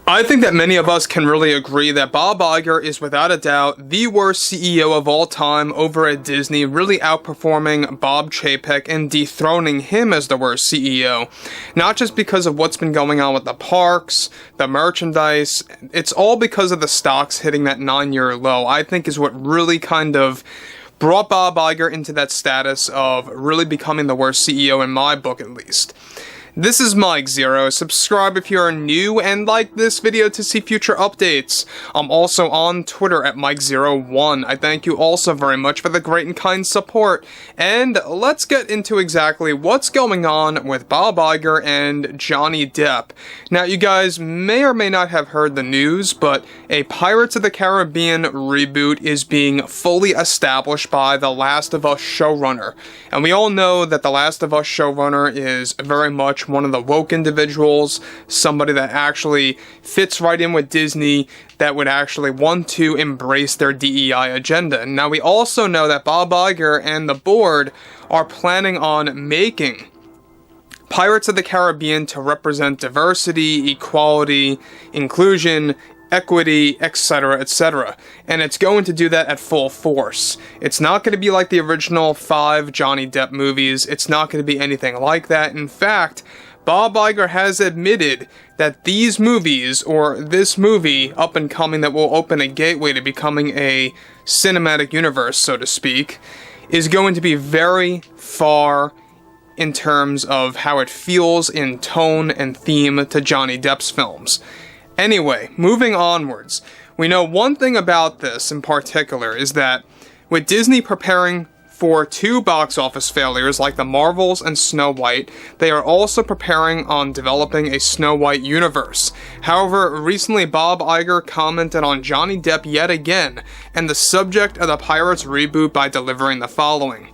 I think that many of us can really agree that Bob Iger is without a doubt the worst CEO of all time over at Disney, really outperforming Bob Chapek and dethroning him as the worst CEO. Not just because of what's been going on with the parks, the merchandise, it's all because of the stocks hitting that 9-year low, I think is what really kind of brought Bob Iger into that status of really becoming the worst CEO in my book at least. This is Mike Zero. Subscribe if you are new and like this video to see future updates. I'm also on Twitter at Mike01. I thank you also very much for the great and kind support. And let's get into exactly what's going on with Bob Iger and Johnny Depp. Now, you guys may or may not have heard the news, but a Pirates of the Caribbean reboot is being fully established by The Last of Us showrunner. And we all know that The Last of Us showrunner is very much one of the woke individuals, somebody that actually fits right in with Disney, that would actually want to embrace their DEI agenda. Now, we also know that Bob Iger and the board are planning on making Pirates of the Caribbean to represent diversity, equality, inclusion, equity, etc., etc. And it's going to do that at full force. It's not going to be like the original 5 Johnny Depp movies. It's not going to be anything like that. In fact, Bob Iger has admitted that these movies, or this movie up and coming that will open a gateway to becoming a cinematic universe, so to speak, is going to be very far in terms of how it feels in tone and theme to Johnny Depp's films. Anyway, moving onwards, we know one thing about this in particular is that with Disney preparing for 2 box office failures like The Marvels and Snow White, they are also preparing on developing a Snow White universe. However, recently Bob Iger commented on Johnny Depp yet again, and the subject of the Pirates reboot by delivering the following.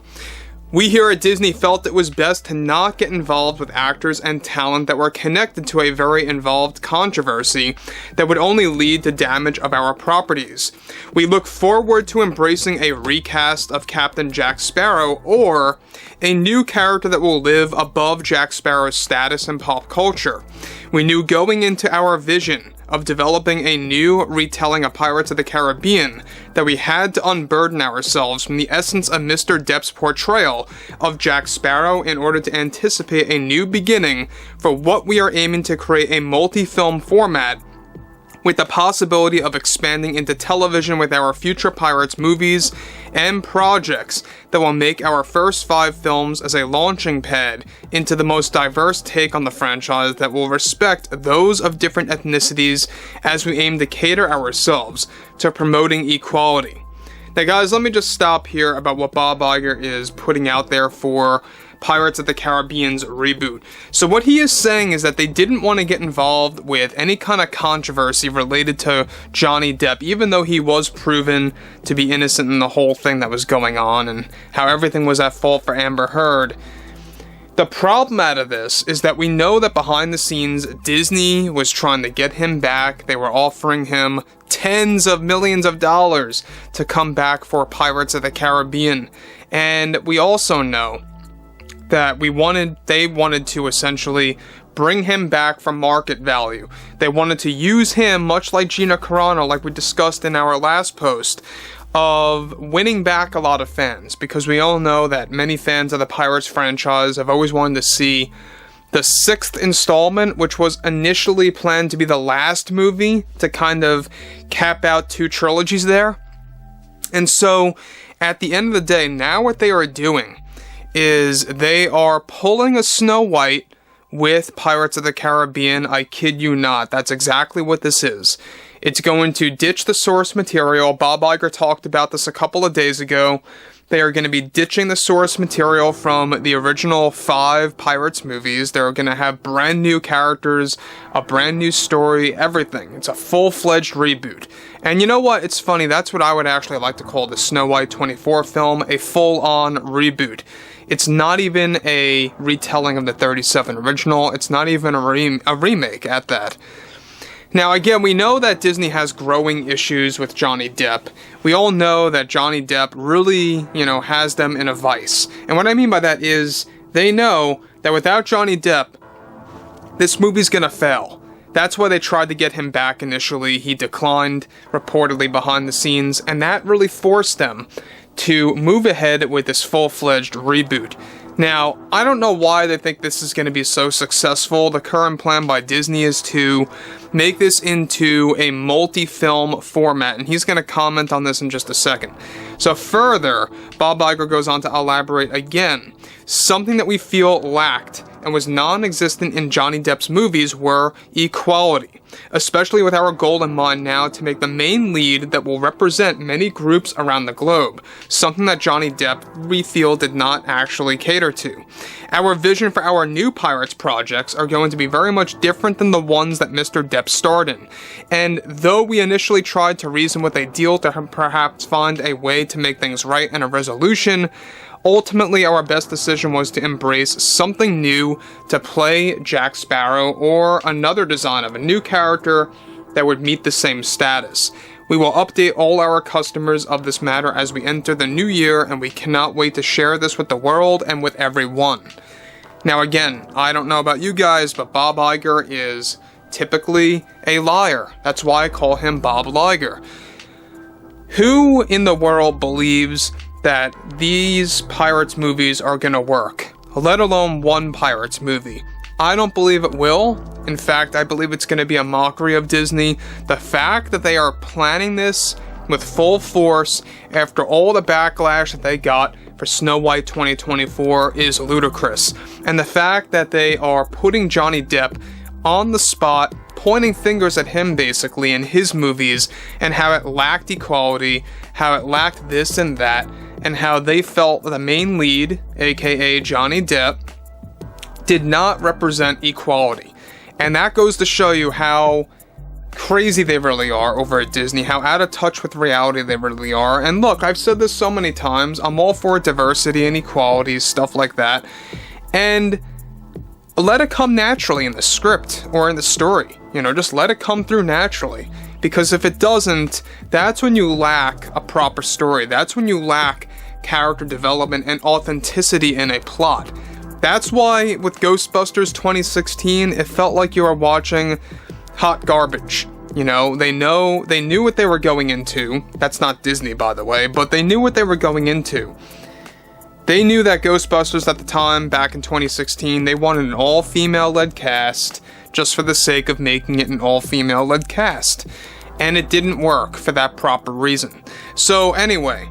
We here at Disney felt it was best to not get involved with actors and talent that were connected to a very involved controversy that would only lead to damage of our properties. We look forward to embracing a recast of Captain Jack Sparrow or a new character that will live above Jack Sparrow's status in pop culture. We knew going into our vision of developing a new retelling of Pirates of the Caribbean that we had to unburden ourselves from the essence of Mr. Depp's portrayal of Jack Sparrow in order to anticipate a new beginning for what we are aiming to create a multi-film format with the possibility of expanding into television with our future Pirates movies and projects that will make our first 5 films as a launching pad into the most diverse take on the franchise that will respect those of different ethnicities as we aim to cater ourselves to promoting equality. Now guys, let me just stop here about what Bob Iger is putting out there for Pirates of the Caribbean's reboot. So what he is saying is that they didn't want to get involved with any kind of controversy related to Johnny Depp, even though he was proven to be innocent in the whole thing that was going on and how everything was at fault for Amber Heard. The problem out of this is that we know that behind the scenes, Disney was trying to get him back. They were offering him tens of millions of dollars to come back for Pirates of the Caribbean. And we also know that they wanted to essentially bring him back from market value. They wanted to use him, much like GINA CARANO, like we discussed in our last post, of winning back a lot of fans, because we all know that many fans of the Pirates franchise have always wanted to see the 6th installment, which was initially planned to be the last movie to kind of cap out 2 trilogies there. And so, at the end of the day, now what they are doing is they are pulling a Snow White with Pirates of the Caribbean. I kid you not. That's exactly what this is. It's going to ditch the source material. Bob Iger talked about this a couple of days ago. They are going to be ditching the source material from the original 5 Pirates movies. They're going to have brand new characters, a brand new story, everything. It's a full-fledged reboot. And you know what? It's funny. That's what I would actually like to call the Snow White 24 film, a full-on reboot. It's not even a retelling of the 37 original. It's not even a remake at that. Now, again, we know that Disney has growing issues with Johnny Depp. We all know that Johnny Depp really, has them in a vice. And what I mean by that is they know that without Johnny Depp, this movie's gonna fail. That's why they tried to get him back initially. He declined, reportedly behind the scenes, and that really forced them to move ahead with this full-fledged reboot. Now, I don't know why they think this is going to be so successful. The current plan by Disney is to make this into a multi-film format, and he's going to comment on this in just a second. So further, Bob Iger goes on to elaborate again. Something that we feel lacked and was non-existent in Johnny Depp's movies were equality, especially with our goal in mind now to make the main lead that will represent many groups around the globe, something that Johnny Depp, we feel, did not actually cater to. Our vision for our new Pirates projects are going to be very much different than the ones that Mr. Depp starred in, and though we initially tried to reason with a deal to perhaps find a way to make things right and a resolution, ultimately, our best decision was to embrace something new to play Jack Sparrow or another design of a new character that would meet the same status. We will update all our customers of this matter as we enter the new year, and we cannot wait to share this with the world and with everyone. Now again, I don't know about you guys, but Bob Iger is typically a liar. That's why I call him Bob Iger. Who in the world believes that these Pirates movies are gonna work, let alone one Pirates movie? I don't believe it will. In fact, I believe it's gonna be a mockery of Disney. The fact that they are planning this with full force after all the backlash that they got for Snow White 2024 is ludicrous. And the fact that they are putting Johnny Depp on the spot, pointing fingers at him basically in his movies, and how it lacked equality, how it lacked this and that, and how they felt the main lead, aka Johnny Depp, did not represent equality. And that goes to show you how crazy they really are over at Disney, how out of touch with reality they really are. And look, I've said this so many times, I'm all for diversity and equality, stuff like that. And let it come naturally in the script or in the story. Just let it come through naturally. Because if it doesn't, that's when you lack a proper story. That's when you lack character development and authenticity in a plot. That's why with Ghostbusters 2016, it felt like you were watching hot garbage. They knew what they were going into. That's not Disney, by the way, but they knew what they were going into. They knew that Ghostbusters at the time, back in 2016, they wanted an all-female-led cast, just for the sake of making it an all-female-led cast. And it didn't work for that proper reason. So anyway,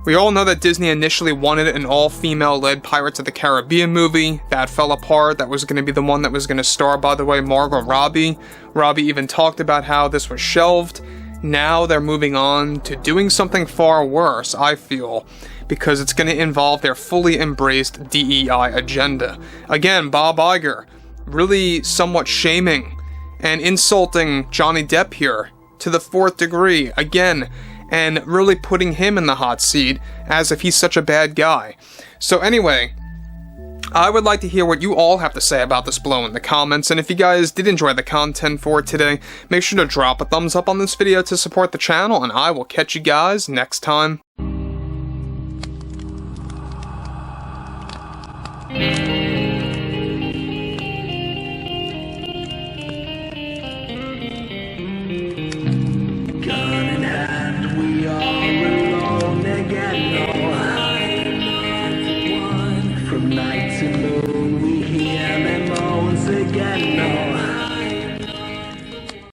we all know that Disney initially wanted an all-female-led Pirates of the Caribbean movie. That fell apart. That was going to be the one that was going to star, by the way, Margot Robbie. Robbie even talked about how this was shelved. Now they're moving on to doing something far worse, I feel, because it's going to involve their fully embraced DEI agenda. Again, Bob Iger really somewhat shaming and insulting Johnny Depp here to the 4th degree, again, and really putting him in the hot seat as if he's such a bad guy. So anyway, I would like to hear what you all have to say about this below in the comments, and if you guys did enjoy the content for today, make sure to drop a thumbs up on this video to support the channel, and I will catch you guys next time. Night to move.